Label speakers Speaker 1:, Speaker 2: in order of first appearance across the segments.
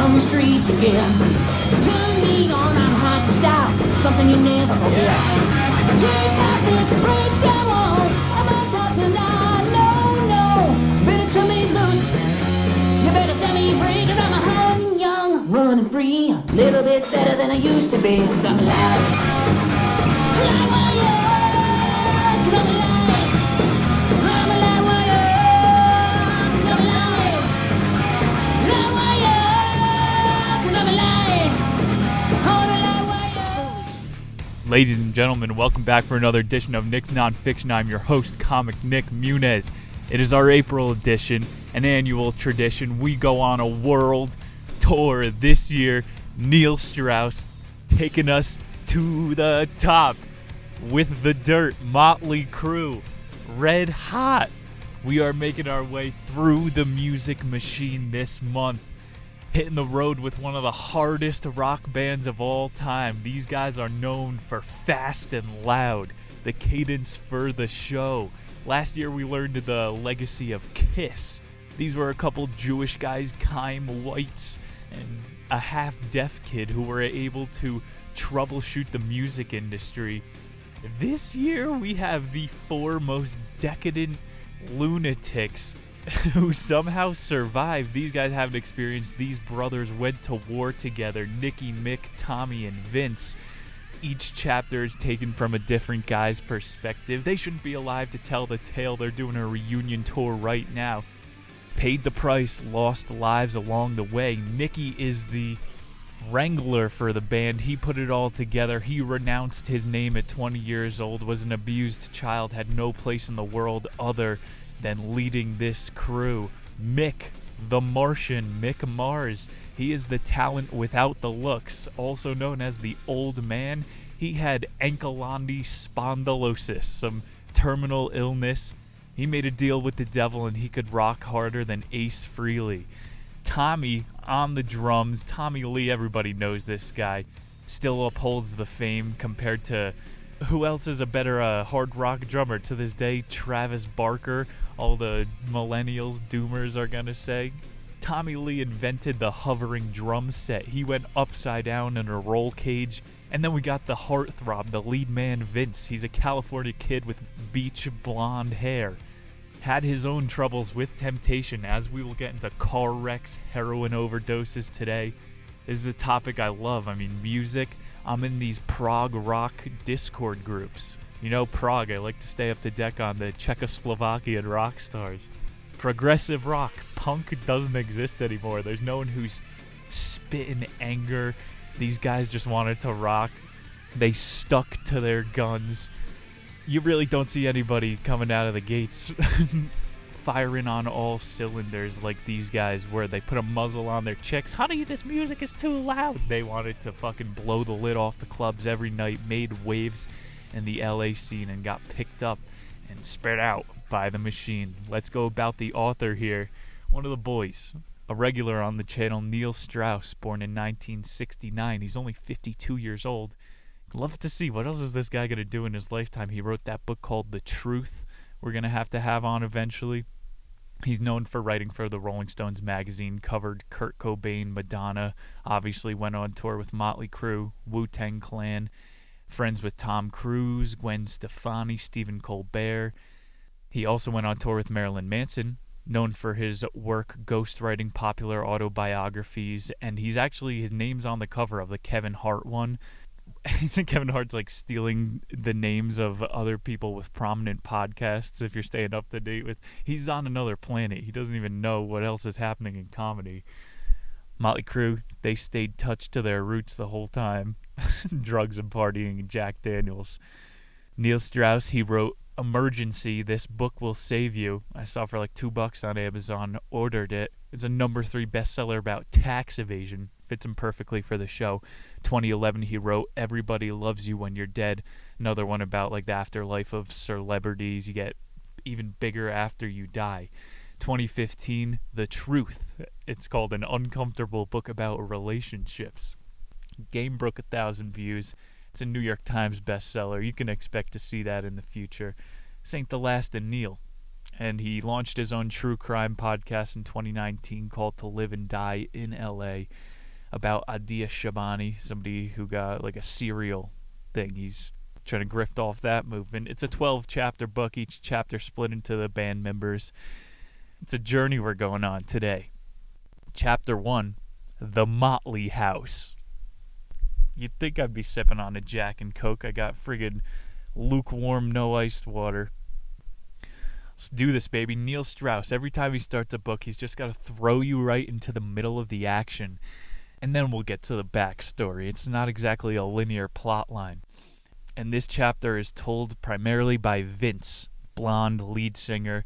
Speaker 1: on the streets again. Put me on, I'm hot to style, something you never forget. Take out this breakdown walls, I'm on top tonight. No, no, better turn me loose. You better set me free, cause I'm a hot and young, running free. A little bit better than I used to be, cause I'm alive. Alive, why, yeah, cause I'm alive. I'm alive, why, yeah, cause I'm alive. Alive, why, yeah, cause I'm alive. I'm alive, why, yeah.
Speaker 2: Ladies and gentlemen, welcome back for another edition of Nick's Nonfiction. I'm your host, comic Nick Muniz. It is our April edition, an annual tradition. We go on a world tour this year. Neil Strauss taking us to the top with The Dirt, Motley Crüe, Red Hot. We are making our way through the music machine this month, hitting the road with one of the hardest rock bands of all time. These guys are known for fast and loud, the cadence for the show. Last year we learned the legacy of Kiss. These were a couple Jewish guys, Chaim Weitz and a half-deaf kid who were able to troubleshoot the music industry. This year we have the four most decadent lunatics who somehow survived. These guys haven't experienced. These brothers went to war together. Nicky, Mick, Tommy, and Vince. Each chapter is taken from a different guy's perspective. They shouldn't be alive to tell the tale. They're doing a reunion tour right now. Paid the price, lost lives along the way. Nicky is the wrangler for the band. He put it all together. He renounced his name at 20 years old, was an abused child, had no place in the world other than leading this crew. Mick, the Martian, Mick Mars. He is the talent without the looks, also known as the Old Man. He had ankylosing some terminal illness. He made a deal with the devil and he could rock harder than Ace Frehley. Tommy on the drums. Tommy Lee, everybody knows this guy. Still upholds the fame compared to who else is a better hard rock drummer to this day? Travis Barker. All the millennials, doomers are gonna say. Tommy Lee invented the hovering drum set. He went upside down in a roll cage. And then we got the heartthrob, the lead man Vince. He's a California kid with beach blonde hair. Had his own troubles with temptation, as we will get into car wrecks, heroin overdoses today. This is a topic I love. I mean, music. I'm in these prog rock Discord groups. You know, Prague, I like to stay up to deck on the Czechoslovakian rock stars. Progressive rock. Punk doesn't exist anymore. There's no one who's spitting anger. These guys just wanted to rock. They stuck to their guns. You really don't see anybody coming out of the gates firing on all cylinders like these guys were. They put a muzzle on their chicks. Honey, this music is too loud. They wanted to fucking blow the lid off the clubs every night, made waves in the LA scene, and got picked up and spread out by the machine. Let's go about the author here. One of the boys, a regular on the channel, Neil Strauss, born in 1969. He's only 52 years old. Love to see what else is this guy going to do in his lifetime. He wrote that book called The Truth we're going to have on eventually. He's known for writing for the Rolling Stones magazine, covered Kurt Cobain, Madonna, obviously went on tour with Motley Crüe, Wu-Tang Clan, friends with Tom Cruise, Gwen Stefani, Stephen Colbert. He also went on tour with Marilyn Manson, known for his work ghostwriting popular autobiographies, and his name's on the cover of the Kevin Hart one. I think Kevin Hart's like stealing the names of other people with prominent podcasts. If you're staying up to date with, he's on another planet. He doesn't even know what else is happening in comedy. Motley Crüe, they stayed touched to their roots the whole time. Drugs and partying and Jack Daniels. Neil Strauss, he wrote Emergency, This Book Will Save You. I saw for like $2 on Amazon, ordered it. It's a #3 bestseller about tax evasion. Fits him perfectly for the show. 2011, he wrote Everybody Loves You When You're Dead. Another one about like the afterlife of celebrities. You get even bigger after you die. 2015, The Truth. It's called An Uncomfortable Book About Relationships. Game broke 1,000 views. It's a New York Times bestseller. You can expect to see that in the future. This ain't the last of Neil. and he launched his own true crime podcast in 2019 called To Live and Die in LA about Adia Shabani, somebody who got like a serial thing. He's trying to grift off that movement. It's a 12-chapter book, each chapter split into the band members. It's a journey we're going on today. Chapter 1, The Motley House. You'd think I'd be sipping on a Jack and Coke. I got friggin' lukewarm, no iced water. Let's do this, baby. Neil Strauss, every time he starts a book, he's just got to throw you right into the middle of the action. And then we'll get to the backstory. It's not exactly a linear plot line. And this chapter is told primarily by Vince, blonde lead singer.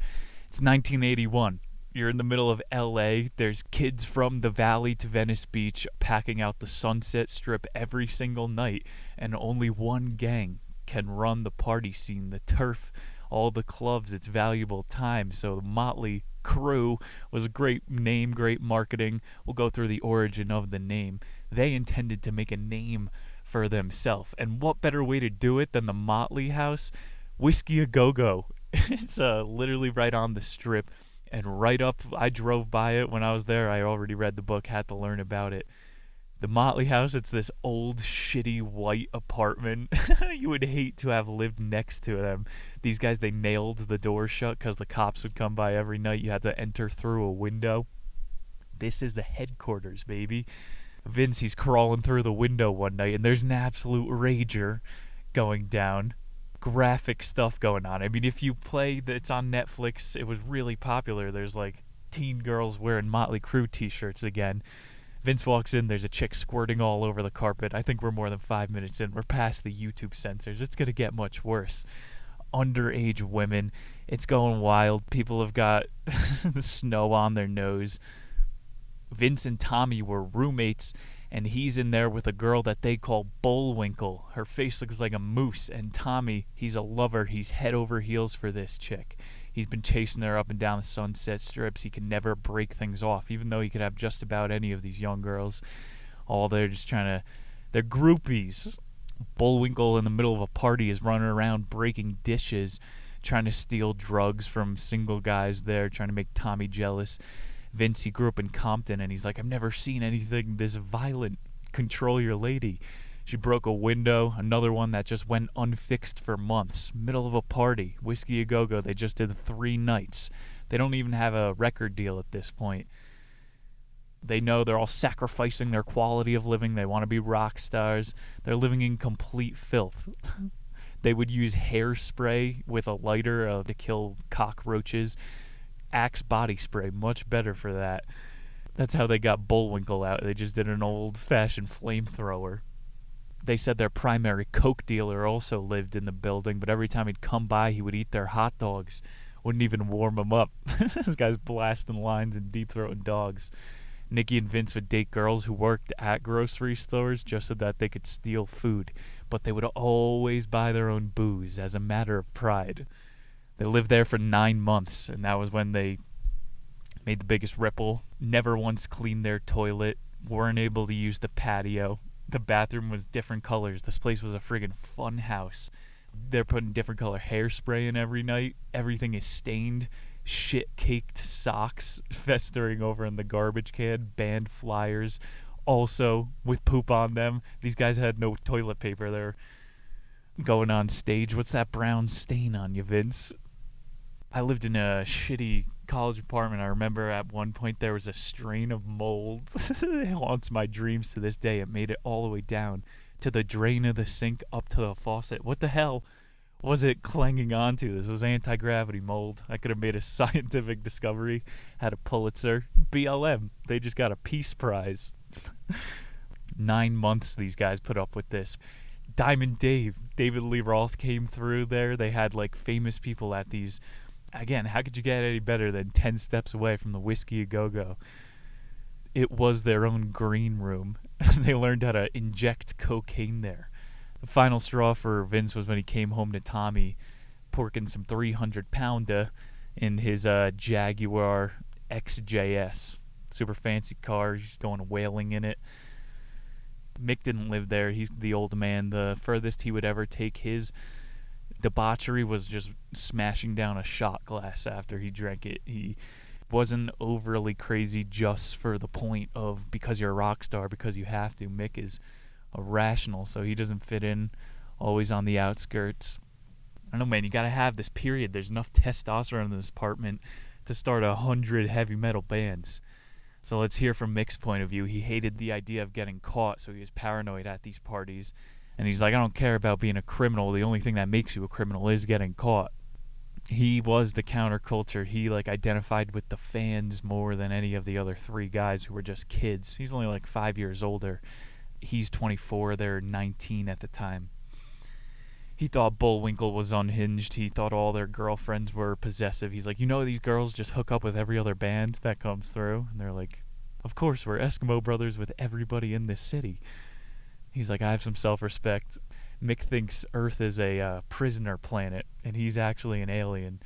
Speaker 2: It's 1981. You're in the middle of LA. There's kids from the Valley to Venice Beach packing out the Sunset Strip every single night. And only one gang can run the party scene, the turf, all the clubs. It's valuable time. So the Motley Crüe was a great name, great marketing. We'll go through the origin of the name. They intended to make a name for themselves. And what better way to do it than the Motley House? Whiskey A Go-Go. It's literally right on the strip. And right up, I drove by it when I was there. I already read the book, had to learn about it. The Motley House, it's this old, shitty, white apartment. You would hate to have lived next to them. These guys, they nailed the door shut because the cops would come by every night. You had to enter through a window. This is the headquarters, baby. Vince, he's crawling through the window one night, and there's an absolute rager going down. Graphic stuff going on. I mean, if you play, it's on Netflix, it was really popular. There's like teen girls wearing Motley Crüe t-shirts again. Vince walks in, there's a chick squirting all over the carpet. I think we're more than 5 minutes in. We're past the YouTube censors. It's going to get much worse. Underage women. It's going wild. People have got the snow on their nose. Vince and Tommy were roommates, and he's in there with a girl that they call Bullwinkle. Her face looks like a moose, and Tommy, he's a lover. He's head over heels for this chick. He's been chasing her up and down the Sunset Strips. He can never break things off, even though he could have just about any of these young girls. All they're just trying to... They're groupies. Bullwinkle in the middle of a party is running around breaking dishes, trying to steal drugs from single guys there, trying to make Tommy jealous. Vince, he grew up in Compton, and he's like, I've never seen anything this violent. Control your lady. She broke a window, another one that just went unfixed for months. Middle of a party. Whiskey A Go-Go, they just did 3 nights. They don't even have a record deal at this point. They know they're all sacrificing their quality of living. They want to be rock stars. They're living in complete filth. They would use hairspray with a lighter to kill cockroaches. Axe body spray, much better for that. That's how they got Bullwinkle out. They just did an old-fashioned flamethrower. They said their primary coke dealer also lived in the building, but every time he'd come by, he would eat their hot dogs. Wouldn't even warm them up. This guy's blasting lines and deep-throating dogs. Nicky and Vince would date girls who worked at grocery stores just so that they could steal food, but they would always buy their own booze as a matter of pride. They lived there for 9 months, and that was when they made the biggest ripple. Never once cleaned their toilet, weren't able to use the patio. The bathroom was different colors. This place was a friggin' fun house. They're putting different color hairspray in every night. Everything is stained. Shit-caked socks festering over in the garbage can. Band flyers, also with poop on them. These guys had no toilet paper. They're going on stage. What's that brown stain on you, Vince? I lived in a shitty college apartment. I remember at one point there was a strain of mold. It haunts my dreams to this day. It made it all the way down to the drain of the sink up to the faucet. What the hell was it clanging onto? This was anti-gravity mold. I could have made a scientific discovery. Had a Pulitzer. BLM. They just got a Peace Prize. 9 months these guys put up with this. Diamond David Lee Roth came through there. They had like famous people at these. Again, how could you get any better than 10 steps away from the Whiskey A Go-Go? It was their own green room. They learned how to inject cocaine there. The final straw for Vince was when he came home to Tommy, porking some 300-pounder in his Jaguar XJS. Super fancy car. He's going whaling in it. Mick didn't live there. He's the old man. The furthest he would ever take his debauchery was just smashing down a shot glass after he drank it. He wasn't overly crazy just for the point of because you're a rock star, because you have to. Mick is irrational, so he doesn't fit in, always on the outskirts. I don't know, man, you gotta have this period. There's enough testosterone in this apartment to start 100 heavy metal bands. So let's hear from Mick's point of view. He hated the idea of getting caught, so he was paranoid at these parties. And he's like, I don't care about being a criminal. The only thing that makes you a criminal is getting caught. He was the counterculture. He identified with the fans more than any of the other three guys who were just kids. He's only 5 years older. He's 24. They're 19 at the time. He thought Bullwinkle was unhinged. He thought all their girlfriends were possessive. He's like, these girls just hook up with every other band that comes through. And they're like, of course, we're Eskimo brothers with everybody in this city. He's like, I have some self-respect. Mick thinks Earth is a prisoner planet, and he's actually an alien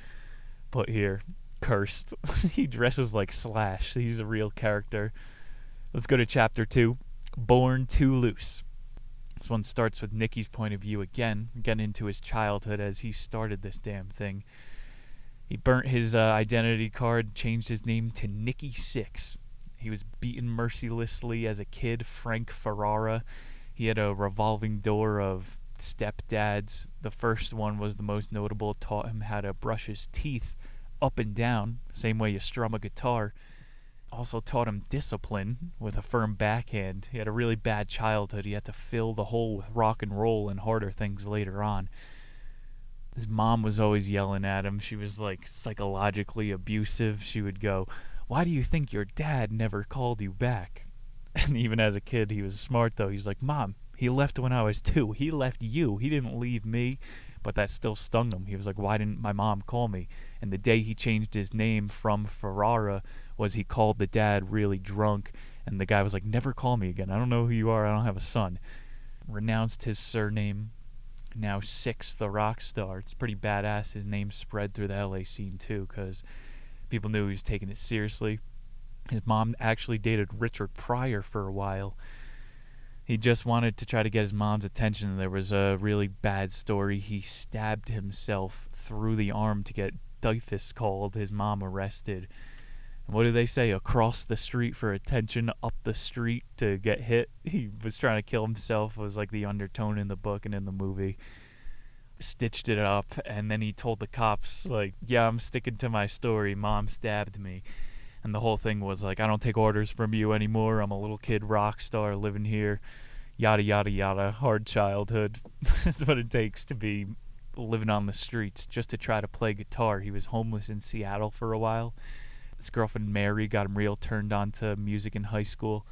Speaker 2: put here, cursed. He dresses like Slash. He's a real character. Let's go to chapter 2, Born Too Loose. This one starts with Nicky's point of view again, getting into his childhood as he started this damn thing. He burnt his identity card, changed his name to Nicky Six. He was beaten mercilessly as a kid. Frank Ferrara. He had a revolving door of stepdads. The first one was the most notable, taught him how to brush his teeth up and down, same way you strum a guitar. Also taught him discipline with a firm backhand. He had a really bad childhood. He had to fill the hole with rock and roll and harder things later on. His mom was always yelling at him. She was psychologically abusive. She would go, "Why do you think your dad never called you back?" And even as a kid, he was smart though. He's like, "Mom, he left when I was 2. He left you. He didn't leave me." But that still stung him. He was like, "Why didn't my mom call me?" And the day he changed his name from Ferrara was he called the dad really drunk. And the guy was like, "Never call me again. I don't know who you are. I don't have a son." Renounced his surname. Now Six, the rock star. It's pretty badass. His name spread through the LA scene too, because people knew he was taking it seriously. His mom actually dated Richard Pryor for a while. He just wanted to try to get his mom's attention. There was a really bad story. He stabbed himself through the arm to get DYFS called, his mom arrested. And what do they say? Across the street for attention, up the street to get hit. He was trying to kill himself, was the undertone in the book and in the movie. Stitched it up, and then he told the cops, yeah, I'm sticking to my story. Mom stabbed me. And the whole thing was I don't take orders from you anymore. I'm a little kid rock star living here. Yada, yada, yada. Hard childhood. That's what it takes to be living on the streets just to try to play guitar. He was homeless in Seattle for a while. His girlfriend Mary got him real turned on to music in high school.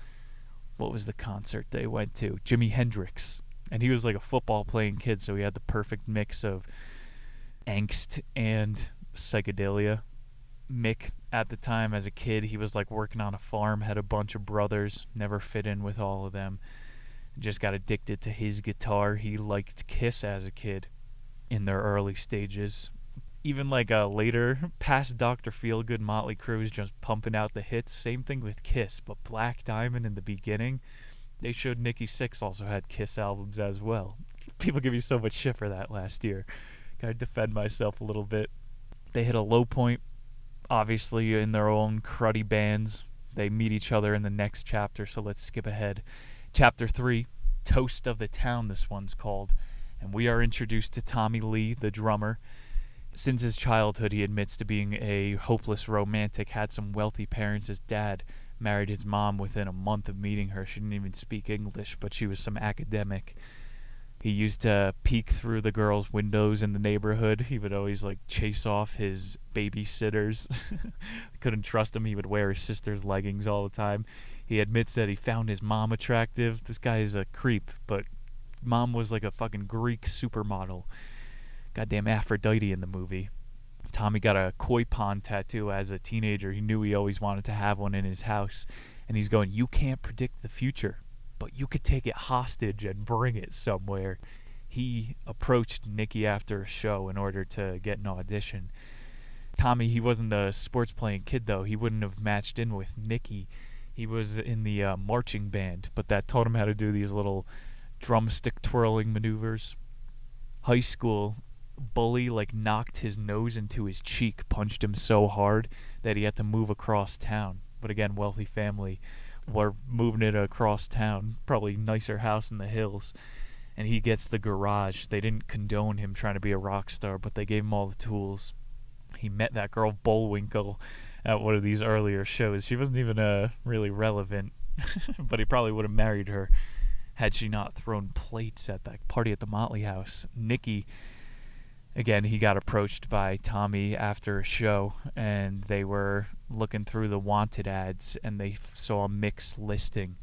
Speaker 2: What was the concert they went to? Jimi Hendrix. And he was a football playing kid, so he had the perfect mix of angst and psychedelia. Mick, at the time as a kid, he was working on a farm, had a bunch of brothers, never fit in with all of them. Just got addicted to his guitar. He liked Kiss as a kid in their early stages. Even later, past Dr. Feelgood, Motley Crüe was just pumping out the hits. Same thing with Kiss, but Black Diamond in the beginning, they showed Nicky Six also had Kiss albums as well. People give me so much shit for that last year. Gotta defend myself a little bit. They hit a low point, obviously, in their own cruddy bands. They meet each other in the next chapter, so let's skip ahead. Chapter 3, Toast of the Town, this one's called. And we are introduced to Tommy Lee, the drummer. Since his childhood, he admits to being a hopeless romantic, had some wealthy parents. His dad married his mom within a month of meeting her. She didn't even speak English, but she was some academic. He used to peek through the girls' windows in the neighborhood. He would always chase off his babysitters. Couldn't trust him. He would wear his sister's leggings all the time. He admits that he found his mom attractive. This guy is a creep, but mom was a fucking Greek supermodel. Goddamn Aphrodite in the movie. Tommy got a koi pond tattoo as a teenager. He knew he always wanted to have one in his house. And he's going, you can't predict the future, but you could take it hostage and bring it somewhere. He approached Nicky after a show in order to get an audition. Tommy, he wasn't the sports playing kid though. He wouldn't have matched in with Nicky. He was in the marching band, but that taught him how to do these little drumstick twirling maneuvers. High school bully like knocked his nose into his cheek, punched him so hard that he had to move across town. But again, wealthy family were moving it across town, probably nicer house in the hills, and he gets the garage. They didn't condone him trying to be a rock star, but they gave him all the tools. He met that girl Bullwinkle at one of these earlier shows. She wasn't even really relevant, but he probably would have married her had she not thrown plates at that party at the Motley House. Nicky, again, he got approached by Tommy after a show, and they were looking through the wanted ads, and they saw Mick's listing.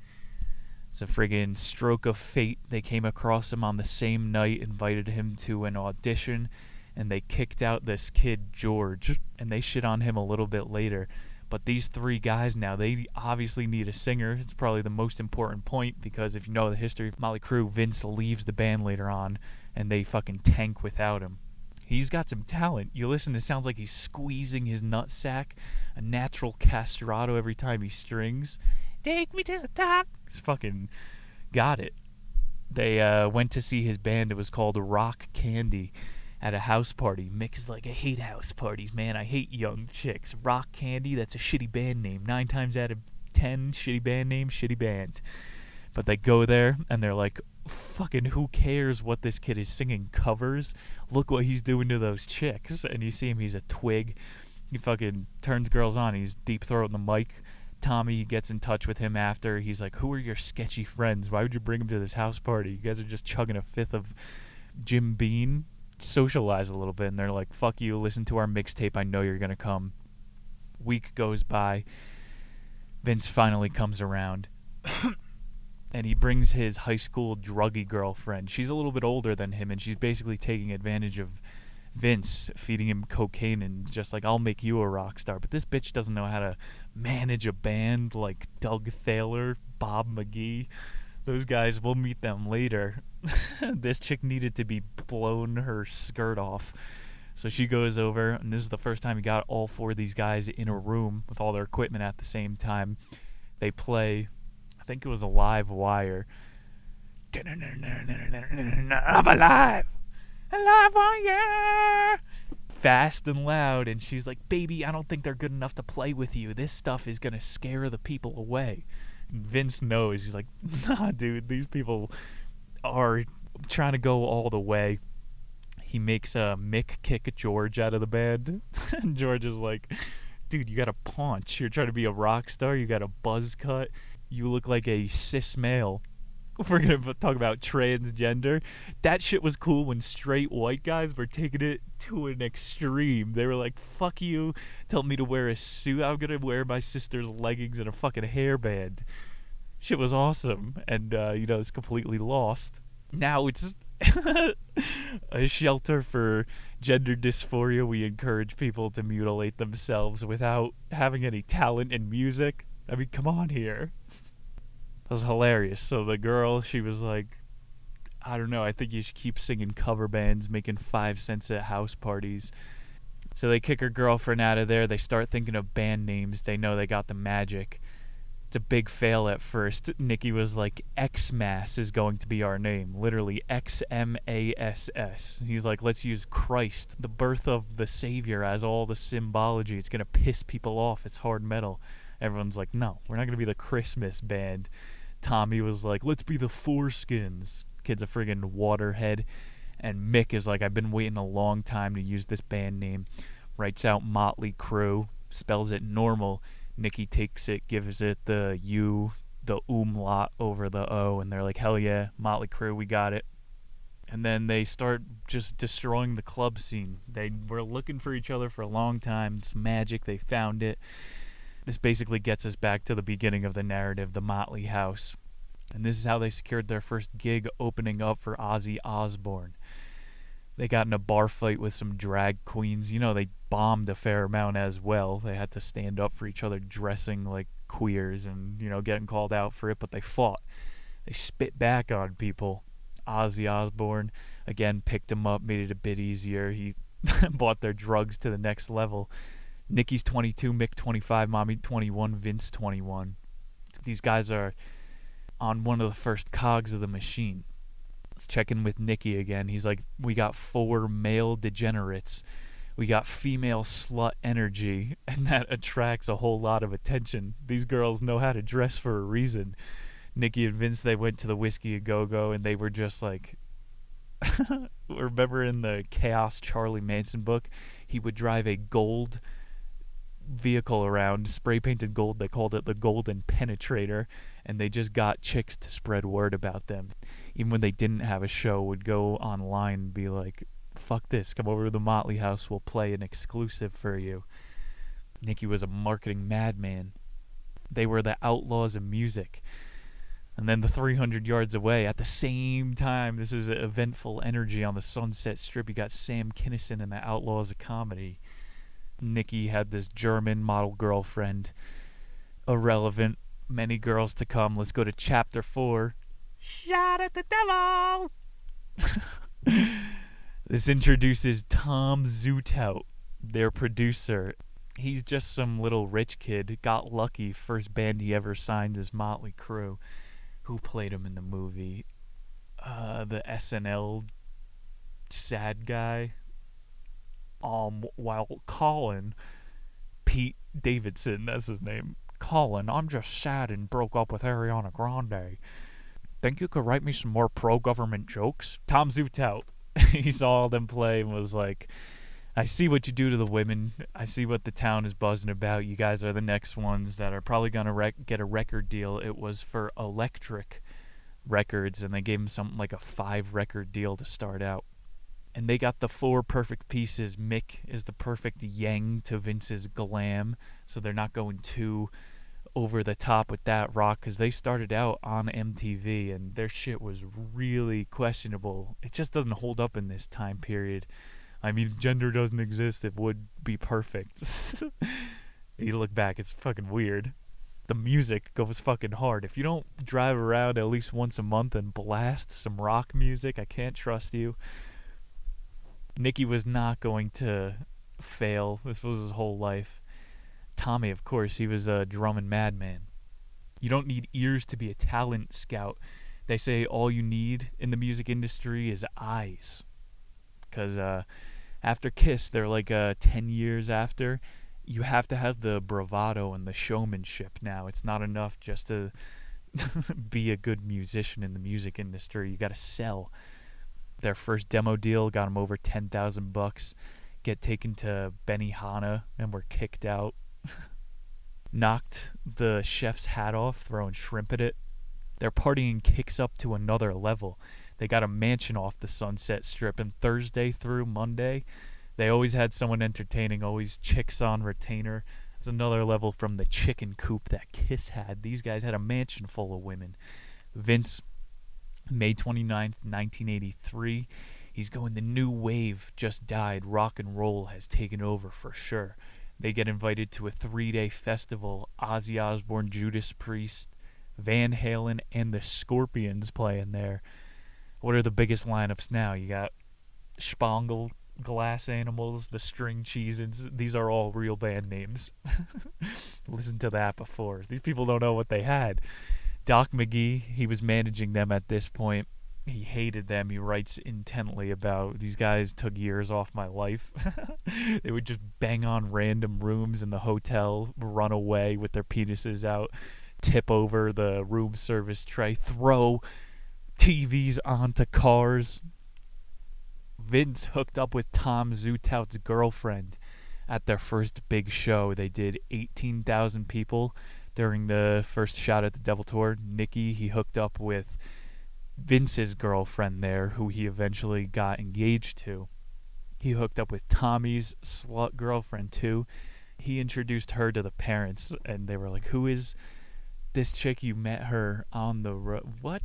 Speaker 2: It's a friggin' stroke of fate. They came across him on the same night, invited him to an audition, and they kicked out this kid, George, and they shit on him a little bit later. But these three guys now, they obviously need a singer. It's probably the most important point, because if you know the history of Mötley Crüe, Vince leaves the band later on, and they fucking tank without him. He's got some talent. You listen, it sounds like he's squeezing his nutsack, a natural castrato every time he strings. Take me to the top. He's fucking got it. They went to see his band. It was called Rock Candy at a house party. Mick is like, I hate house parties, man. I hate young chicks. Rock Candy, that's a shitty band name. 9 times out of 10, shitty band name, shitty band. But they go there, and they're like, fucking who cares what this kid is singing? Covers? Look what he's doing to those chicks. And you see him, he's a twig. He fucking turns girls on. He's deep-throating the mic. Tommy gets in touch with him after. He's like, who are your sketchy friends? Why would you bring them to this house party? You guys are just chugging a fifth of Jim Beam. Socialize a little bit. And they're like, fuck you, listen to our mixtape. I know you're going to come. Week goes by. Vince finally comes around. And he brings his high school druggy girlfriend. She's a little bit older than him, and she's basically taking advantage of Vince, feeding him cocaine and just like, I'll make you a rock star. But this bitch doesn't know how to manage a band like Doug Thaler, Bob McGee. Those guys, we'll meet them later. This chick needed to be blown her skirt off. So she goes over, and this is the first time you got all 4 of these guys in a room with all their equipment at the same time. They play, I think it was a live wire. I'm alive! Alive wire! Fast and loud, and she's like, baby, I don't think they're good enough to play with you. This stuff is gonna scare the people away. And Vince knows. He's like, nah, dude, these people are trying to go all the way. He makes Mick kick George out of the band. And George is like, dude, you got a paunch. You're trying to be a rock star. You got a buzz cut. You look like a cis male. We're going to talk about transgender. That shit was cool when straight white guys were taking it to an extreme. They were like, fuck you, tell me to wear a suit. I'm going to wear my sister's leggings and a fucking hairband. Shit was awesome. And, it's completely lost. Now it's a shelter for gender dysphoria. We encourage people to mutilate themselves without having any talent in music. I mean, come on here. That was hilarious. So the girl, she was like, I don't know, I think you should keep singing cover bands, making 5 cents at house parties. So they kick her girlfriend out of there. They start thinking of band names. They know they got the magic. It's a big fail at first. Nicky was like, Xmas is going to be our name. Literally, Xmass. He's like, let's use Christ, the birth of the Savior, as all the symbology. It's going to piss people off. It's hard metal. Everyone's like, no, we're not going to be the Christmas band. Tommy was like, let's be the Foreskins. Kid's a friggin' waterhead. And Mick is like, I've been waiting a long time to use this band name. Writes out Motley Crüe, spells it normal. Nicky takes it, gives it the U, the umlaut over the O, and they're like, hell yeah, Motley Crüe, we got it. And then they start just destroying the club scene. They were looking for each other for a long time. It's magic, they found it. This basically gets us back to the beginning of the narrative, the Motley House. And this is how they secured their first gig, opening up for Ozzy Osborne. They got in a bar fight with some drag queens. You know, they bombed a fair amount as well. They had to stand up for each other, dressing like queers and, getting called out for it, but they fought. They spit back on people. Ozzy Osborne, again, picked him up, made it a bit easier. He brought their drugs to the next level. Nicky's 22, Mick 25, Mommy 21, Vince 21. These guys are on one of the first cogs of the machine. Let's check in with Nicky again. He's like, we got 4 male degenerates. We got female slut energy, and that attracts a whole lot of attention. These girls know how to dress for a reason. Nicky and Vince, they went to the Whiskey A Go-Go, and they were just like, remember in the Chaos Charlie Manson book, he would drive a gold vehicle around, spray painted gold. They called it the Golden Penetrator, and they just got chicks to spread word about them. Even when they didn't have a show, would go online and be like, fuck this, come over to the Motley House, we'll play an exclusive for you. Nicky was a marketing madman. They were the outlaws of music. And then the 300 yards away, at the same time, this is eventful energy on the Sunset Strip, you got Sam Kinison and the Outlaws of Comedy. Nicky had this German model girlfriend. Irrelevant. Many girls to come. Let's go to chapter 4. Shot at the devil! This introduces Tom Zutaut, their producer. He's just some little rich kid. Got lucky. First band he ever signed is Mötley Crüe. Who played him in the movie? The SNL sad guy. While Colin, Pete Davidson, that's his name. Colin, I'm just sad and broke up with Ariana Grande. Think you could write me some more pro-government jokes? Tom Zutaut. He saw them play and was like, I see what you do to the women. I see what the town is buzzing about. You guys are the next ones that are probably going to get a record deal. It was for Electric Records, and they gave him something like a 5-record deal to start out. And they got the 4 perfect pieces. Mick is the perfect yang to Vince's glam, so they're not going too over the top with that rock, because they started out on MTV, and their shit was really questionable. It just doesn't hold up in this time period. I mean, gender doesn't exist. It would be perfect. You look back, it's fucking weird. The music goes fucking hard. If you don't drive around at least once a month and blast some rock music, I can't trust you. Nicky was not going to fail. This was his whole life. Tommy, of course, he was a drumming madman. You don't need ears to be a talent scout. They say all you need in the music industry is eyes. Because after Kiss, they're like 10 years after, you have to have the bravado and the showmanship now. It's not enough just to be a good musician in the music industry. You got to sell. Their first demo deal got them over $10,000. Get taken to Benihana and were kicked out. Knocked the chef's hat off, throwing shrimp at it. Their partying kicks up to another level. They got a mansion off the Sunset Strip, and Thursday through Monday, they always had someone entertaining, always chicks on retainer. It's another level from the chicken coop that Kiss had. These guys had a mansion full of women. Vince, May 29th, 1983. He's going, the new wave just died. Rock and roll has taken over for sure. They get invited to a 3-day festival. Ozzy Osborne, Judas Priest, Van Halen, and the Scorpions playing there. What are the biggest lineups now? You got Spangle, Glass Animals, the String Cheezes. These are all real band names. Listen to that before. These people don't know what they had. Doc McGee, he was managing them at this point. He hated them. He writes intently about, these guys took years off my life. They would just bang on random rooms in the hotel, run away with their penises out, tip over the room service tray, throw TVs onto cars. Vince hooked up with Tom Zutaut's girlfriend at their first big show. They did 18,000 people during the first Shot at the Devil tour. Nicky, he hooked up with Vince's girlfriend there, who he eventually got engaged to. He hooked up with Tommy's slut girlfriend too. He introduced her to the parents, and they were like, who is this chick? You met her on the road. What?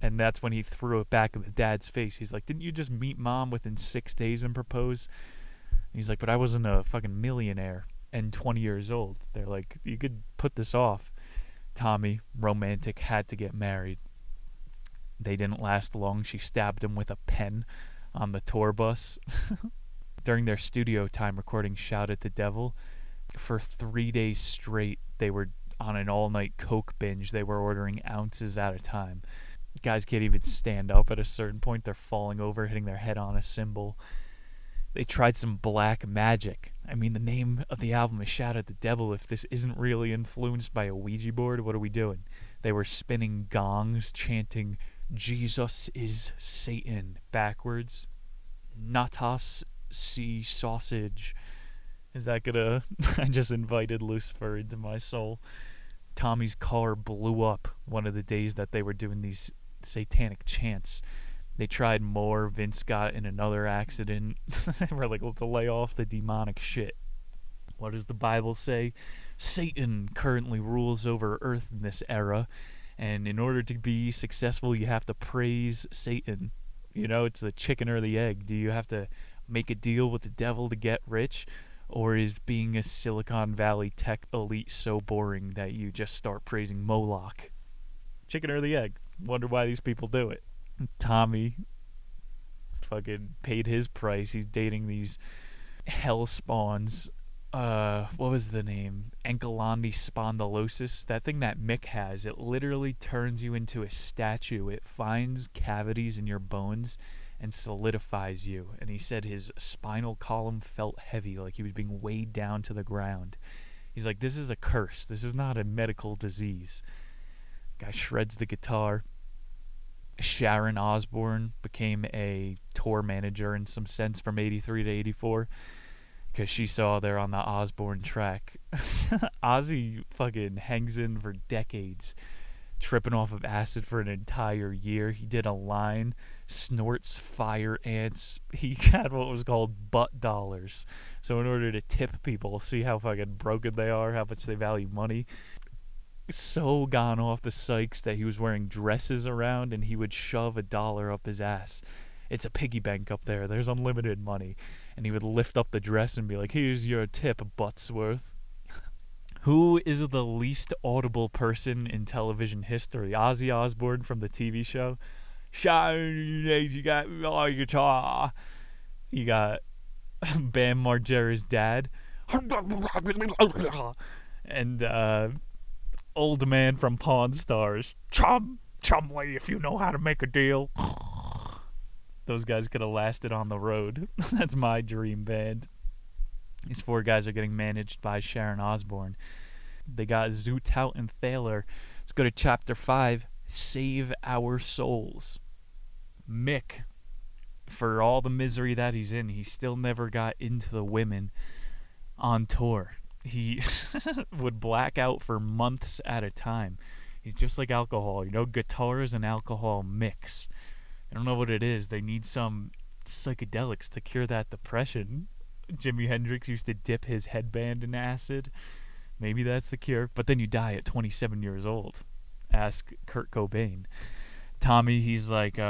Speaker 2: And that's when he threw it back in the dad's face. He's like, didn't you just meet mom within 6 days and propose? And he's like, but I wasn't a fucking millionaire and 20 years old. They're like, you could put this off. Tommy, romantic, had to get married. They didn't last long. She stabbed him with a pen on the tour bus. During their studio time recording Shout at the Devil, for 3 days straight, they were on an all-night coke binge. They were ordering ounces at a time. Guys can't even stand up at a certain point. They're falling over, hitting their head on a cymbal. They tried some black magic. I mean, the name of the album is Shout at the Devil. If this isn't really influenced by a Ouija board, what are we doing? They were spinning gongs, chanting, Jesus is Satan, backwards. Natas see sausage. Is that gonna... I just invited Lucifer into my soul. Tommy's car blew up one of the days that they were doing these satanic chants. They tried more. Vince got in another accident. They were like, well, to lay off the demonic shit. What does the Bible say? Satan currently rules over earth in this era, and in order to be successful, you have to praise Satan. You know, it's the chicken or the egg. Do you have to make a deal with the devil to get rich, or is being a Silicon Valley tech elite so boring that you just start praising Moloch? Chicken or the egg? Wonder why these people do it. Tommy fucking paid his price. He's dating these hell spawns. What was the name? Ankylosing spondylosis. That thing that Mick has, it literally turns you into a statue. It finds cavities in your bones and solidifies you. And he said his spinal column felt heavy, like he was being weighed down to the ground. He's like, this is a curse. This is not a medical disease. Guy shreds the guitar. Sharon Osbourne became a tour manager in some sense from 83 to 84 because she saw there on the Osbourne track. Ozzy fucking hangs in for decades, tripping off of acid for an entire year. He did a line, snorts fire ants. He had what was called butt dollars. So in order to tip people, see how fucking broken they are, how much they value money, so gone off the sykes that he was wearing dresses around and he would shove $1 up his ass. It's a piggy bank up there. There's unlimited money. And he would lift up the dress and be like, here's your tip, Buttsworth. Who is the least audible person in television history? Ozzy Osbourne from the TV show. You got my guitar. You got Bam Margera's dad. And old man from Pawn Stars. Chumley, if you know how to make a deal. Those guys could have lasted on the road. That's my dream band. These four guys are getting managed by Sharon Osbourne. They got Zootout and Thaler. Let's go to chapter 5. Save Our Souls. Mick, for all the misery that he's in, he still never got into the women on tour. He would black out for months at a time. He's just like alcohol. You know, guitars and alcohol mix. I don't know what it is. They need some psychedelics to cure that depression. Jimi Hendrix used to dip his headband in acid. Maybe that's the cure. But then you die at 27 years old. Ask Kurt Cobain. Tommy, he's like,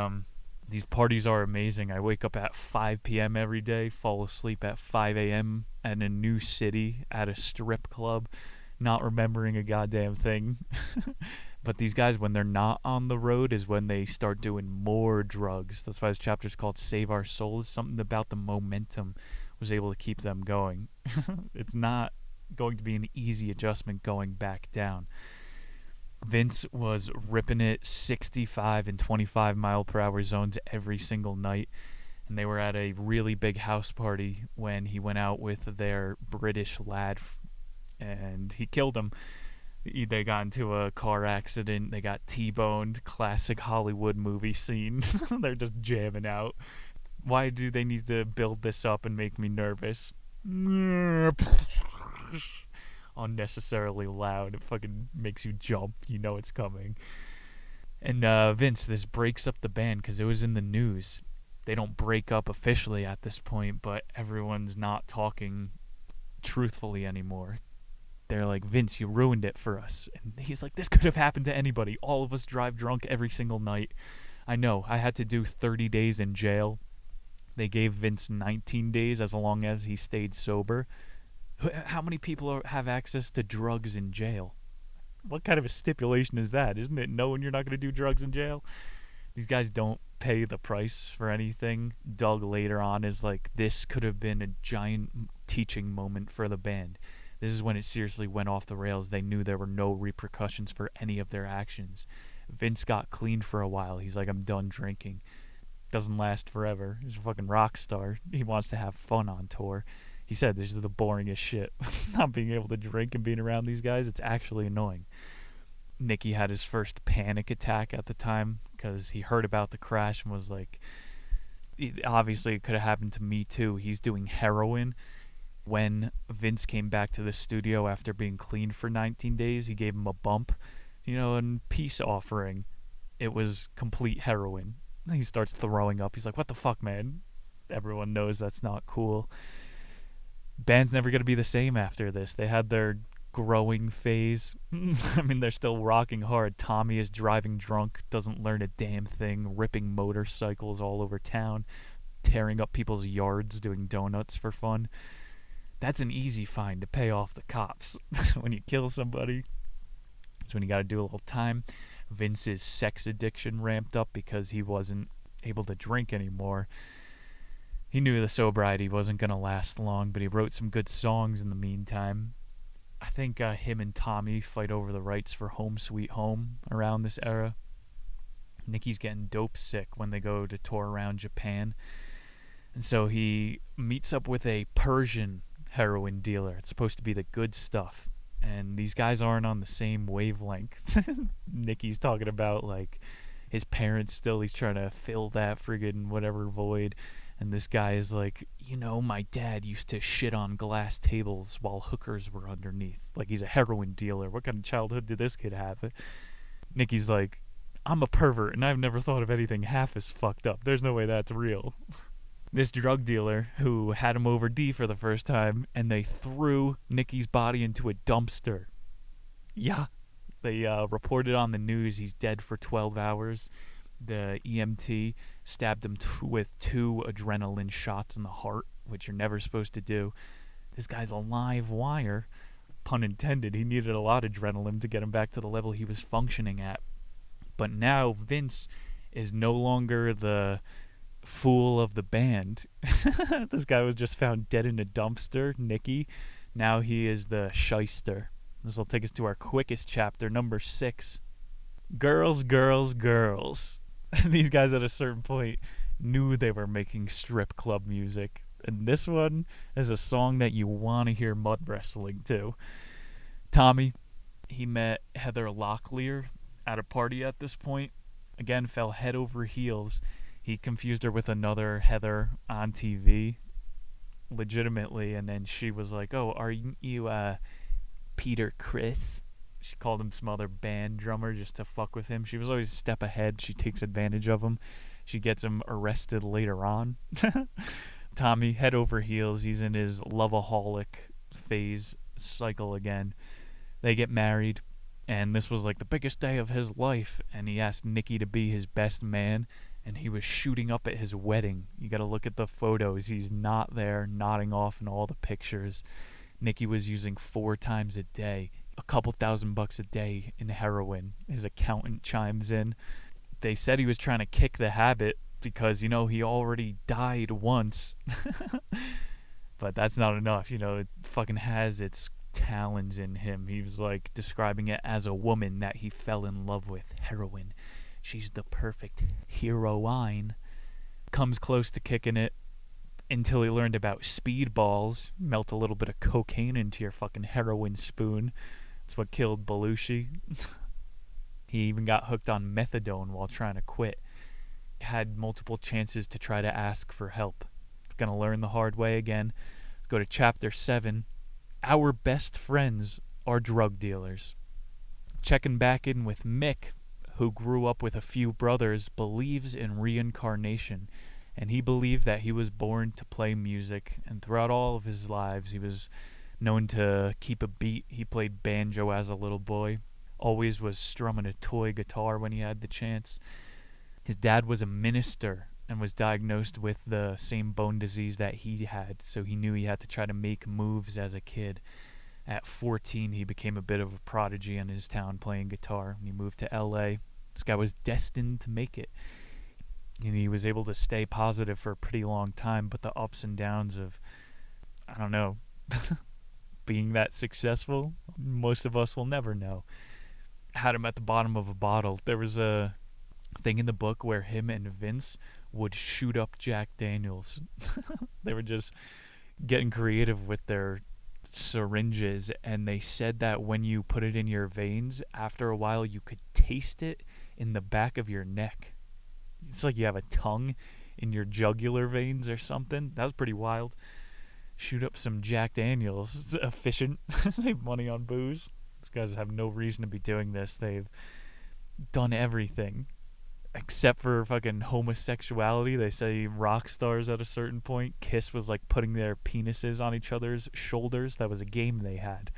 Speaker 2: these parties are amazing. I wake up at 5 p.m. every day, fall asleep at 5 a.m. in a new city at a strip club, not remembering a goddamn thing. But these guys, when they're not on the road, is when they start doing more drugs. That's why this chapter is called Save Our Souls. Something about the momentum was able to keep them going. It's not going to be an easy adjustment going back down. Vince was ripping it 65 and 25 mile per hour zones every single night. And they were at a really big house party when he went out with their British lad and he killed him. They got into a car accident. They got T-boned. Classic Hollywood movie scene. They're just jamming out. Why do they need to build this up and make me nervous? Unnecessarily loud. It fucking makes you jump. You know it's coming. And Vince, this breaks up the band because it was in the news. They don't break up officially at this point, but everyone's not talking truthfully anymore. They're like, Vince, you ruined it for us. And he's like, this could have happened to anybody. All of us drive drunk every single night. I know. I had to do 30 days in jail. They gave Vince 19 days as long as he stayed sober. How many people have access to drugs in jail? What kind of a stipulation is that? Isn't it knowing you're not going to do drugs in jail? These guys don't pay the price for anything. Doug later on is like, this could have been a giant teaching moment for the band. This is when it seriously went off the rails. They knew there were no repercussions for any of their actions. Vince got clean for a while. He's like, I'm done drinking. Doesn't last forever. He's a fucking rock star. He wants to have fun on tour. He said this is the boringest shit. Not being able to drink and being around these guys, it's actually annoying. Nicky had his first panic attack at the time because he heard about the crash and was like, obviously it could have happened to me too. He's doing heroin. When Vince came back to the studio after being clean for 19 days, he gave him a bump, and peace offering. It was complete heroin. He starts throwing up. He's like, what the fuck, man? Everyone knows that's not cool. Band's never going to be the same after this. They had their growing phase. I mean, they're still rocking hard. Tommy is driving drunk, doesn't learn a damn thing, ripping motorcycles all over town, tearing up people's yards, doing donuts for fun. That's an easy fine to pay off the cops. When you kill somebody, that's when you got to do a little time. Vince's sex addiction ramped up because he wasn't able to drink anymore. He knew the sobriety wasn't going to last long, but he wrote some good songs in the meantime. I think him and Tommy fight over the rights for Home Sweet Home around this era. Nicky's getting dope sick when they go to tour around Japan. And so he meets up with a Persian heroin dealer. It's supposed to be the good stuff. And these guys aren't on the same wavelength. Nicky's talking about, like, his parents still. He's trying to fill that friggin' whatever void. And this guy is like, my dad used to shit on glass tables while hookers were underneath. Like, he's a heroin dealer. What kind of childhood did this kid have? Nicky's like, I'm a pervert, and I've never thought of anything half as fucked up. There's no way that's real. This drug dealer who had him over D for the first time, and they threw Nicky's body into a dumpster. Yeah. They reported on the news he's dead for 12 hours. The EMT stabbed him with 2 adrenaline shots in the heart, which you're never supposed to do. This guy's a live wire. Pun intended. He needed a lot of adrenaline to get him back to the level he was functioning at. But now Vince is no longer the fool of the band. This guy was just found dead in a dumpster, Nicky. Now he is the shyster. This will take us to our quickest chapter, number 6. Girls, girls, girls. These guys at a certain point knew they were making strip club music. And this one is a song that you want to hear mud wrestling to. Tommy, he met Heather Locklear at a party at this point. Again, fell head over heels. He confused her with another Heather on TV, legitimately. And then she was like, oh, are you Peter Criss? She called him some other band drummer just to fuck with him. She was always a step ahead. She takes advantage of him. She gets him arrested later on. Tommy, head over heels. He's in his loveaholic phase cycle again. They get married, and this was like the biggest day of his life. And he asked Nicky to be his best man, and he was shooting up at his wedding. You got to look at the photos. He's not there, nodding off in all the pictures. Nicky was using 4 times a day. A couple $1,000 a day in heroin. His accountant chimes in. They said he was trying to kick the habit because, he already died once. But that's not enough. It fucking has its talons in him. He was like describing it as a woman that he fell in love with. Heroin. She's the perfect heroine. Comes close to kicking it until he learned about speedballs. Melt a little bit of cocaine into your fucking heroin spoon. That's what killed Belushi. He even got hooked on methadone while trying to quit. Had multiple chances to try to ask for help. It's gonna learn the hard way again. Let's go to chapter 7. Our best friends are drug dealers. Checking back in with Mick, who grew up with a few brothers, believes in reincarnation. And he believed that he was born to play music. And throughout all of his lives, he was known to keep a beat. He played banjo as a little boy. Always was strumming a toy guitar when he had the chance. His dad was a minister and was diagnosed with the same bone disease that he had, so he knew he had to try to make moves as a kid. At 14, he became a bit of a prodigy in his town playing guitar. When he moved to LA, this guy was destined to make it. And he was able to stay positive for a pretty long time, but the ups and downs of, I don't know, being that successful, most of us will never know. had him at the bottom of a bottle. There was a thing in the book where him and Vince would shoot up Jack Daniels. They were just getting creative with their syringes, and they said that when you put it in your veins, after a while you could taste it in the back of your neck. It's like you have a tongue in your jugular veins or something. That was pretty wild. Shoot up some Jack Daniels. It's efficient. Save money on booze. These guys have no reason to be doing this. They've done everything except for fucking homosexuality. They say rock stars at a certain point. Kiss was like putting their penises on each other's shoulders. That was a game they had.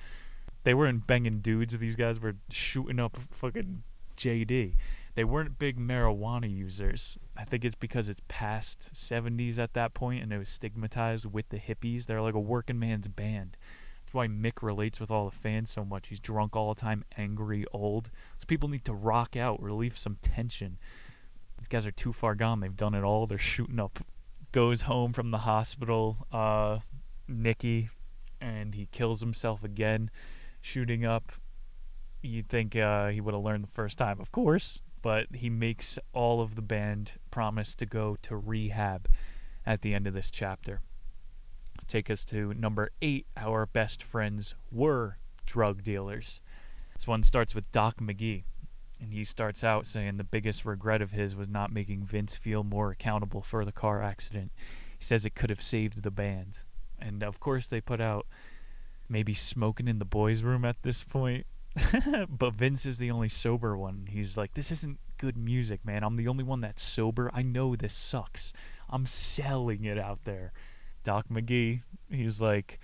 Speaker 2: They weren't banging dudes. These guys were shooting up fucking JD. They weren't big marijuana users. I think it's because it's past 70s at that point and it was stigmatized with the hippies. They're like a working man's band. That's why Mick relates with all the fans so much. He's drunk all the time, angry, old. So people need to rock out, relieve some tension. These guys are too far gone. They've done it all. They're shooting up. Goes home from the hospital, Nicky, and he kills himself again, shooting up. You'd think he would have learned the first time, of course, but he makes all of the band promise to go to rehab at the end of this chapter. Take us to number 8. Our best friends were drug dealers. This one starts with Doc McGee. And he starts out saying the biggest regret of his was not making Vince feel more accountable for the car accident. He says it could have saved the band. And of course they put out maybe Smoking in the Boys' Room at this point. But Vince is the only sober one. He's like, this isn't good music, man. I'm the only one that's sober. I know this sucks. I'm selling it out there. Doc McGee, he's like,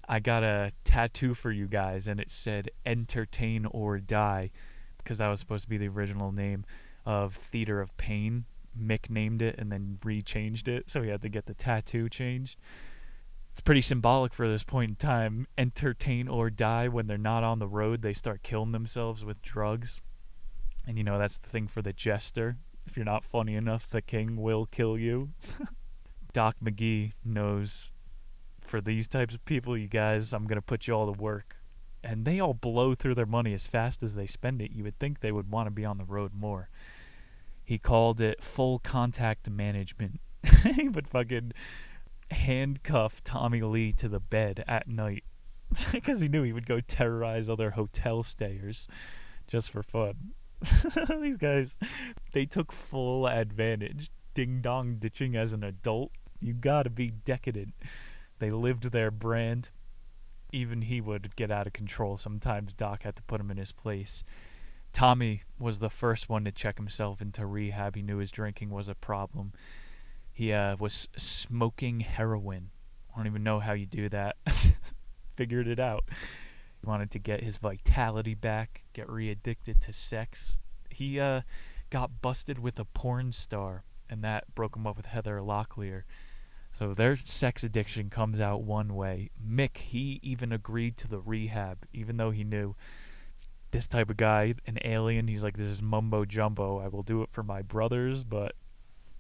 Speaker 2: I got a tattoo for you guys, and it said entertain or die, because that was supposed to be the original name of Theater of Pain. Mick named it and then re-changed it, so he had to get the tattoo changed. It's pretty symbolic for this point in time. Entertain or die. When they're not on the road, they start killing themselves with drugs. And you know, that's the thing for the jester. If you're not funny enough, the king will kill you. Doc McGee knows, for these types of people, you guys, I'm going to put you all to work. And they all blow through their money as fast as they spend it. You would think they would want to be on the road more. He called it full contact management. He would fucking handcuff Tommy Lee to the bed at night because he knew he would go terrorize other hotel stayers just for fun. These guys, they took full advantage. Ding dong ditching as an adult. You gotta be decadent. They lived their brand. Even he would get out of control. Sometimes Doc had to put him in his place. Tommy was the first one to check himself into rehab. He knew his drinking was a problem. He was smoking heroin. I don't even know how you do that. Figured it out. He wanted to get his vitality back, get re-addicted to sex. He got busted with a porn star, and that broke him up with Heather Locklear. So their sex addiction comes out one way. Mick, he even agreed to the rehab, even though he knew this type of guy, an alien, he's like, this is mumbo jumbo. I will do it for my brothers, but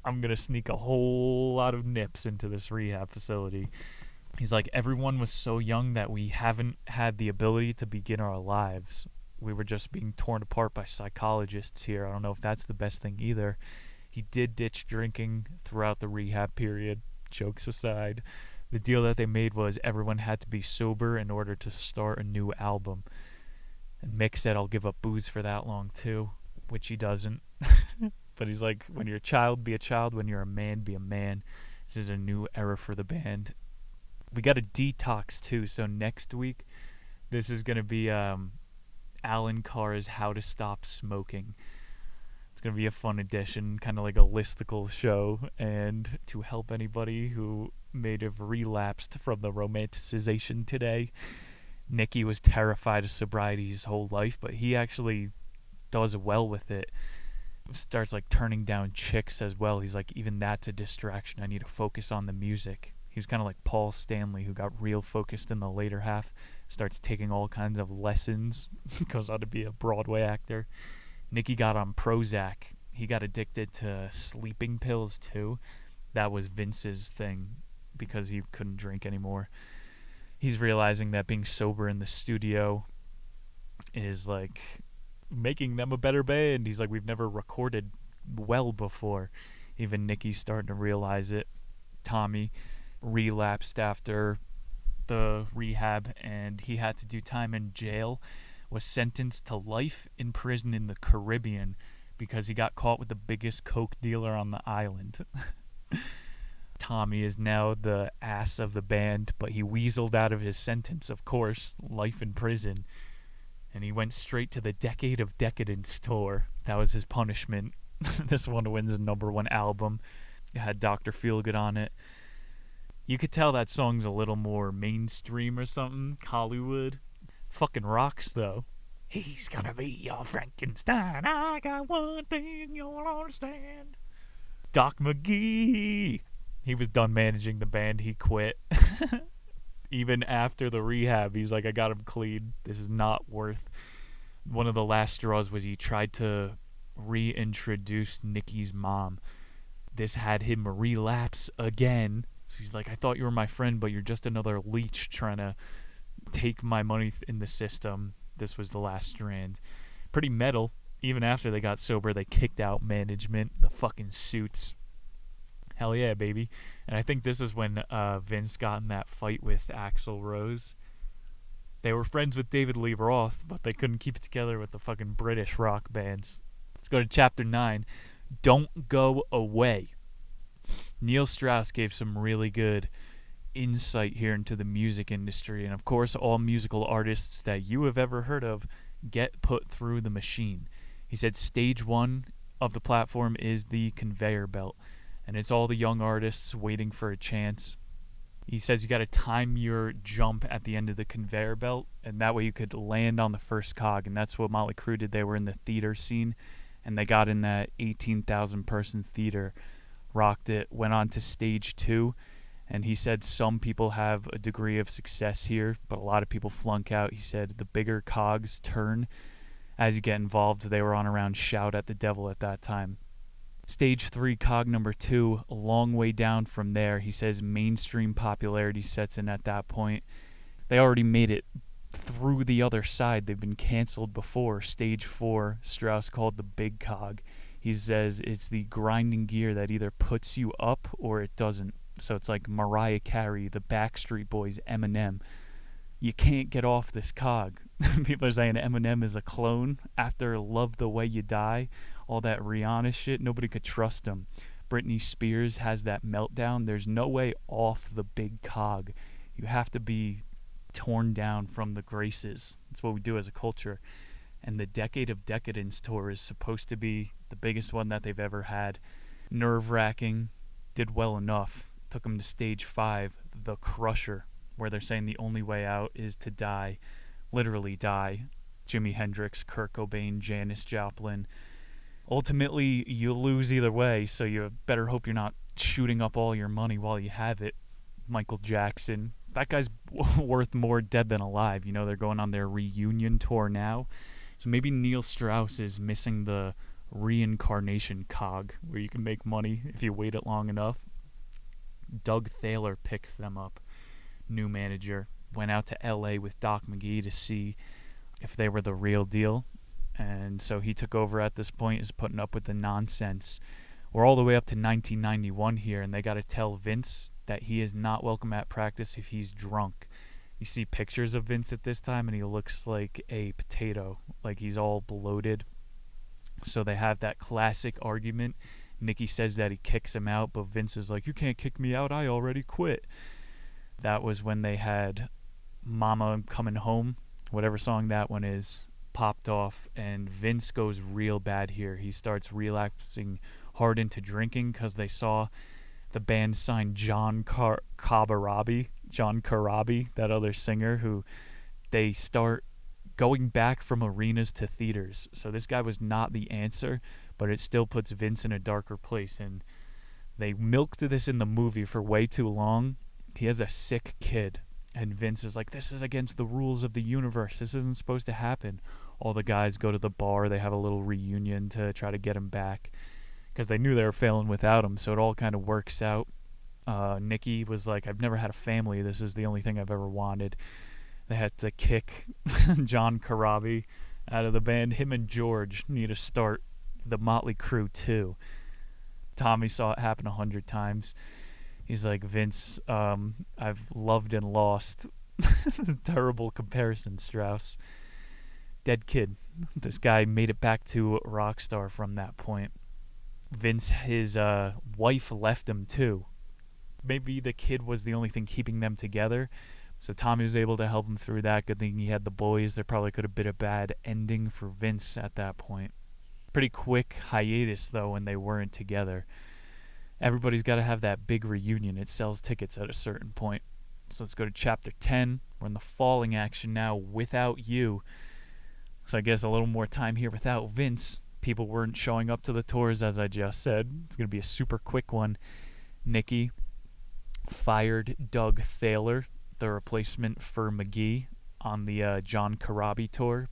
Speaker 2: I'm going to sneak a whole lot of nips into this rehab facility. He's like, everyone was so young that we haven't had the ability to begin our lives. We were just being torn apart by psychologists here. I don't know if that's the best thing either. He did ditch drinking throughout the rehab period. Jokes aside, the deal that they made was everyone had to be sober in order to start a new album. And Mick said, I'll give up booze for that long too, which he doesn't. But he's like, when you're a child, be a child. When you're a man, be a man. This is a new era for the band. We got a detox too, so next week, this is going to be Alan Carr's How to Stop Smoking. It's going to be a fun edition, kind of like a listicle show, and to help anybody who may have relapsed from the romanticization today. Nicky was terrified of sobriety his whole life, but he actually does well with it. Starts like turning down chicks as well. He's like, even that's a distraction. I need to focus on the music. He was kind of like Paul Stanley, who got real focused in the later half. Starts taking all kinds of lessons. Goes on to be a Broadway actor. Nicky got on Prozac. He got addicted to sleeping pills too. That was Vince's thing because he couldn't drink anymore. He's realizing that being sober in the studio is like making them a better band. He's like, we've never recorded well before. Even Nicky's starting to realize it. Tommy relapsed after the rehab, and he had to do time in jail, was sentenced to life in prison in the Caribbean because he got caught with the biggest coke dealer on the island. Tommy is now the ass of the band, but he weaseled out of his sentence, of course, life in prison, and he went straight to the Decade of Decadence tour. That was his punishment. This one wins a #1 album. It had Dr. Feelgood on it. You could tell that song's a little more mainstream or something, Hollywood. Fucking rocks, though. He's gonna be your Frankenstein. I got one thing you'll understand. Doc McGee. He was done managing the band. He quit. Even after the rehab, he's like, I got him clean. This is not worth. One of the last straws was he tried to reintroduce Nicky's mom. This had him relapse again. So he's like, I thought you were my friend, but you're just another leech trying to take my money in the system. This was the last strand. Pretty metal. Even after they got sober, they kicked out management, the fucking suits. Hell yeah, baby. And I think this is when Vince got in that fight with Axl Rose. They were friends with David Lee Roth, but they couldn't keep it together with the fucking British rock bands. Let's go to chapter 9. Don't Go Away. Neil Strauss gave some really good insight here into the music industry. And of course, all musical artists that you have ever heard of get put through the machine. He said stage 1 of the platform is the conveyor belt. And it's all the young artists waiting for a chance. He says you got to time your jump at the end of the conveyor belt, and that way you could land on the first cog. And that's what Motley Crüe did. They were in the theater scene, and they got in that 18,000 person theater, rocked it, went on to stage 2. And he said some people have a degree of success here, but a lot of people flunk out. He said the bigger cogs turn as you get involved. They were on around Shout at the Devil at that time. Stage 3, cog number 2, a long way down from there. He says mainstream popularity sets in at that point. They already made it through the other side. They've been canceled before. Stage 4, Strauss called the big cog. He says it's the grinding gear that either puts you up or it doesn't. So it's like Mariah Carey, the Backstreet Boys, Eminem. You can't get off this cog. People are saying Eminem is a clone after Love the Way You Die. All that Rihanna shit, nobody could trust him. Britney Spears has that meltdown. There's no way off the big cog. You have to be torn down from the graces. That's what we do as a culture. And the Decade of Decadence tour is supposed to be the biggest one that they've ever had. Nerve-wracking. Did well enough. Took them to stage 5, The Crusher, where they're saying the only way out is to die. Literally die. Jimi Hendrix, Kurt Cobain, Janis Joplin. Ultimately, you lose either way, so you better hope you're not shooting up all your money while you have it. Michael Jackson. That guy's worth more dead than alive. You know, they're going on their reunion tour now. So maybe Neil Strauss is missing the reincarnation cog, where you can make money if you wait it long enough. Doug Thaler picked them up. New manager. Went out to L.A. with Doc McGee to see if they were the real deal. And so he took over at this point, is putting up with the nonsense. We're all the way up to 1991 here, and they got to tell Vince that he is not welcome at practice if he's drunk. You see pictures of Vince at this time, and he looks like a potato, like he's all bloated. So they have that classic argument. Nicky says that he kicks him out, but Vince is like, you can't kick me out, I already quit. That was when they had Mama Coming Home, whatever song that one is, popped off, and Vince goes real bad here. He starts relapsing hard into drinking because they saw the band sign John Corabi, that other singer, who they start going back from arenas to theaters. So this guy was not the answer, but it still puts Vince in a darker place, and they milked this in the movie for way too long. He has a sick kid, and Vince is like, this is against the rules of the universe. This isn't supposed to happen. All the guys go to the bar. They have a little reunion to try to get him back because they knew they were failing without him, so it all kind of works out. Nicky was like, I've never had a family. This is the only thing I've ever wanted. They had to kick John Corabi out of the band. Him and George need to start the Motley Crüe too. Tommy saw it happen 100 times. He's like, Vince, I've loved and lost. Terrible comparison, Strauss. Dead kid. This guy made it back to a rock star from that point. Vince, his wife left him too. Maybe the kid was the only thing keeping them together. So Tommy was able to help him through that. Good thing he had the boys. There probably could have been a bad ending for Vince at that point. Pretty quick hiatus, though, when they weren't together. Everybody's got to have that big reunion. It sells tickets at a certain point. So let's go to chapter 10. We're in the falling action now, Without You. So I guess a little more time here without Vince. People weren't showing up to the tours, as I just said. It's going to be a super quick one. Nicky fired Doug Thaler, the replacement for McGee, on the John Corabi tour.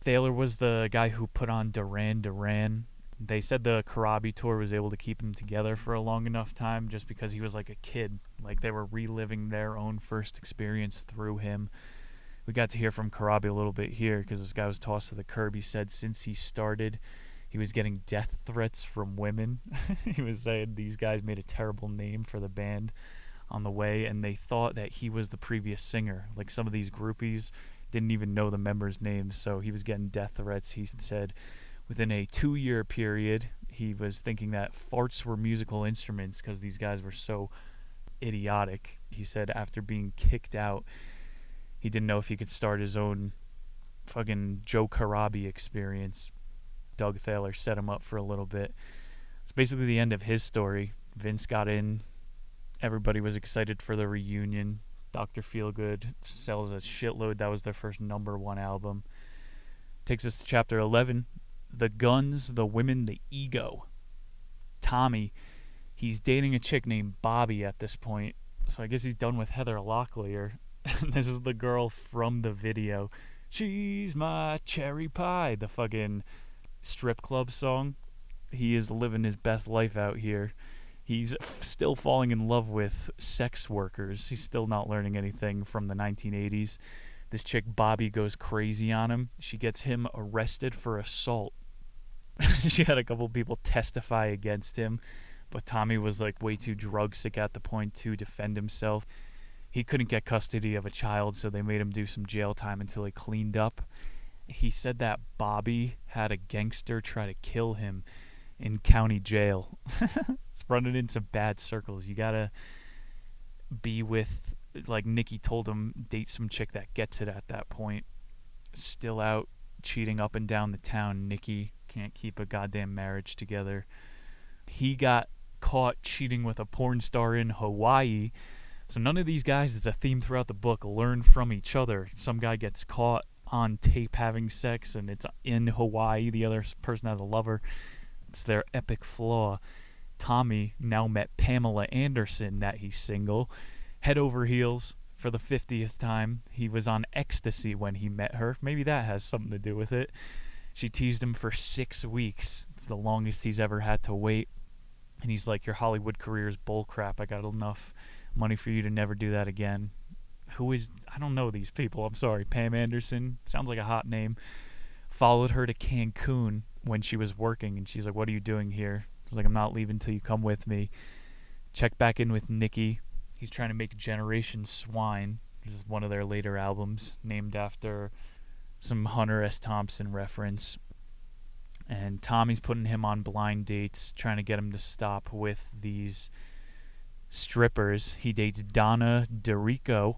Speaker 2: Thaler was the guy who put on Duran Duran. They said the Corabi tour was able to keep him together for a long enough time just because he was like a kid. Like they were reliving their own first experience through him. We got to hear from Corabi a little bit here because this guy was tossed to the curb. He said since he started, he was getting death threats from women. He was saying these guys made a terrible name for the band on the way, and they thought that he was the previous singer. Like some of these groupies didn't even know the members' names, so he was getting death threats. He said within a 2-year period, he was thinking that farts were musical instruments because these guys were so idiotic. He said after being kicked out, he didn't know if he could start his own fucking Joe Corabi experience. Doug Thaler set him up for a little bit. It's basically the end of his story. Vince got in. Everybody was excited for the reunion. Dr. Feelgood sells a shitload. That was their first #1 album. Takes us to chapter 11. The guns, the women, the ego. Tommy, he's dating a chick named Bobby at this point. So I guess he's done with Heather Locklear. This is the girl from the video. She's my cherry pie. The fucking strip club song. He is living his best life out here. He's still falling in love with sex workers. He's still not learning anything from the 1980s. This chick, Bobby, goes crazy on him. She gets him arrested for assault. She had a couple people testify against him, but Tommy was like way too drug sick at the point to defend himself. He couldn't get custody of a child, so they made him do some jail time until he cleaned up. He said that Bobby had a gangster try to kill him in county jail. It's running in some bad circles. You gotta be with, like Nicky told him, date some chick that gets it at that point. Still out cheating up and down the town. Nicky can't keep a goddamn marriage together. He got caught cheating with a porn star in Hawaii. So none of these guys, it's a theme throughout the book, learn from each other. Some guy gets caught on tape having sex and it's in Hawaii. The other person has a lover. It's their epic flaw. Tommy now met Pamela Anderson, that he's single. Head over heels for the 50th time. He was on ecstasy when he met her. Maybe that has something to do with it. She teased him for 6 weeks. It's the longest he's ever had to wait. And he's like, your Hollywood career is bullcrap. I got enough money for you to never do that again. I don't know these people. I'm sorry. Pam Anderson. Sounds like a hot name. Followed her to Cancun when she was working. And she's like, what are you doing here? He's like, I'm not leaving till you come with me. Check back in with Nicky. He's trying to make Generation Swine. This is one of their later albums, named after some Hunter S. Thompson reference. And Tommy's putting him on blind dates, trying to get him to stop with these strippers. He dates Donna DeRico.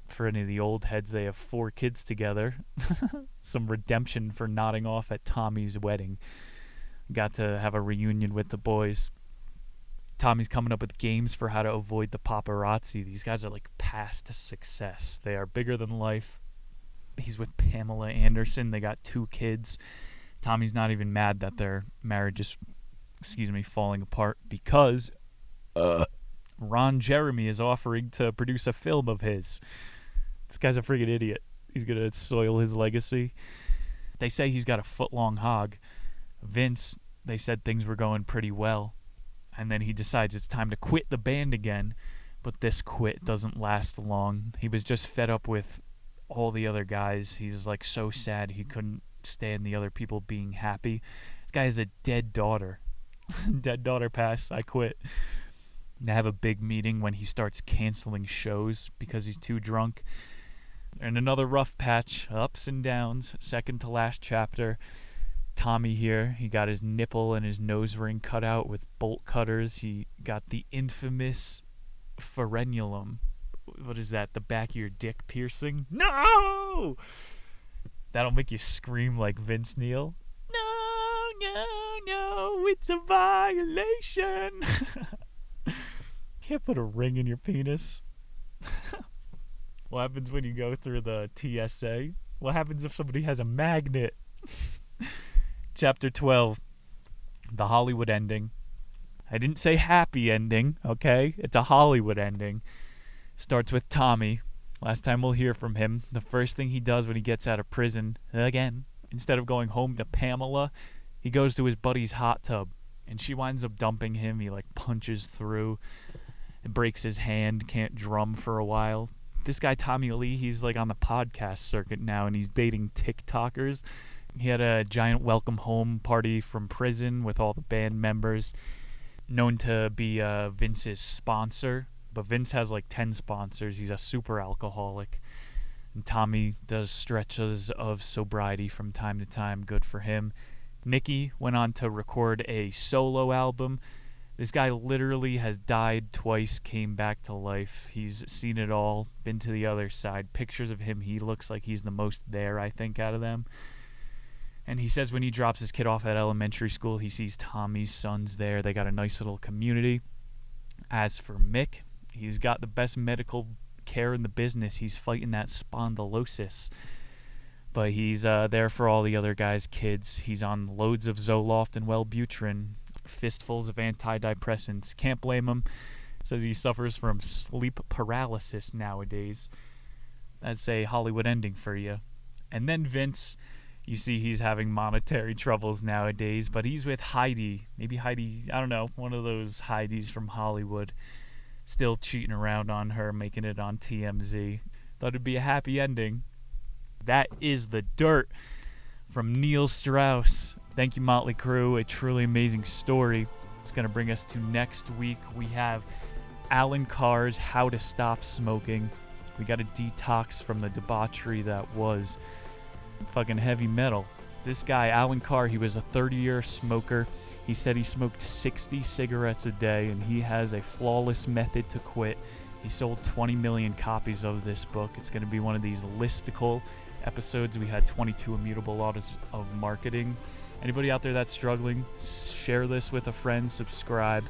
Speaker 2: For any of the old heads, they have 4 kids together. Some redemption for nodding off at Tommy's wedding. Got to have a reunion with the boys. Tommy's coming up with games for how to avoid the paparazzi. These guys are like past success. They are bigger than life. He's with Pamela Anderson. They got 2 kids. Tommy's not even mad that their marriage is, falling apart because Ron Jeremy is offering to produce a film of his. This guy's a friggin' idiot. He's going to soil his legacy. They say he's got a foot-long hog. Vince, they said things were going pretty well. And then he decides it's time to quit the band again. But this quit doesn't last long. He was just fed up with all the other guys. He was like so sad he couldn't stand the other people being happy. This guy has a dead daughter. Dead daughter passed. I quit. They have a big meeting when he starts canceling shows because he's too drunk. And another rough patch, ups and downs, second to last chapter. Tommy here, he got his nipple and his nose ring cut out with bolt cutters. He got the infamous frenulum. What is that? The back of your dick piercing? No! That'll make you scream like Vince Neil. No, it's a violation. Can't put a ring in your penis. What happens when you go through the TSA? What happens if somebody has a magnet? Chapter 12. The Hollywood ending. I didn't say happy ending, okay? It's a Hollywood ending. Starts with Tommy. Last time we'll hear from him. The first thing he does when he gets out of prison, again, instead of going home to Pamela, he goes to his buddy's hot tub. And she winds up dumping him. He, punches through. It breaks his hand. Can't drum for a while. This guy, Tommy Lee, he's, on the podcast circuit now, and he's dating TikTokers. He had a giant welcome home party from prison with all the band members, known to be Vince's sponsor. But Vince has 10 sponsors. He's a super alcoholic. And Tommy does stretches of sobriety from time to time. Good for him. Nicky went on to record a solo album. This guy literally has died twice, came back to life. He's seen it all, been to the other side. Pictures of him, he looks like he's the most there, I think, out of them. And he says when he drops his kid off at elementary school, he sees Tommy's sons there. They got a nice little community. As for Mick, he's got the best medical care in the business. He's fighting that spondylosis. But he's there for all the other guys' kids. He's on loads of Zoloft and Wellbutrin, fistfuls of antidepressants. Can't blame him. Says he suffers from sleep paralysis nowadays. That's a Hollywood ending for you. And then Vince, you see he's having monetary troubles nowadays, but he's with Heidi. Maybe Heidi, I don't know, one of those Heidis from Hollywood. Still cheating around on her, making it on TMZ. Thought it'd be a happy ending. That is the dirt from Neil Strauss. Thank you, Motley Crüe. A truly amazing story. It's going to bring us to next week. We have Alan Carr's How to Stop Smoking. We got a detox from the debauchery that was fucking heavy metal. This guy, Alan Carr, he was a 30-year smoker. He said he smoked 60 cigarettes a day, and he has a flawless method to quit. He sold 20 million copies of this book. It's going to be one of these listicle episodes. We had 22 immutable laws of marketing. Anybody out there that's struggling, share this with a friend, subscribe.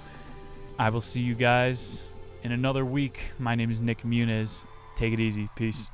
Speaker 2: I will see you guys in another week. My name is Nick Muniz. Take it easy. Peace.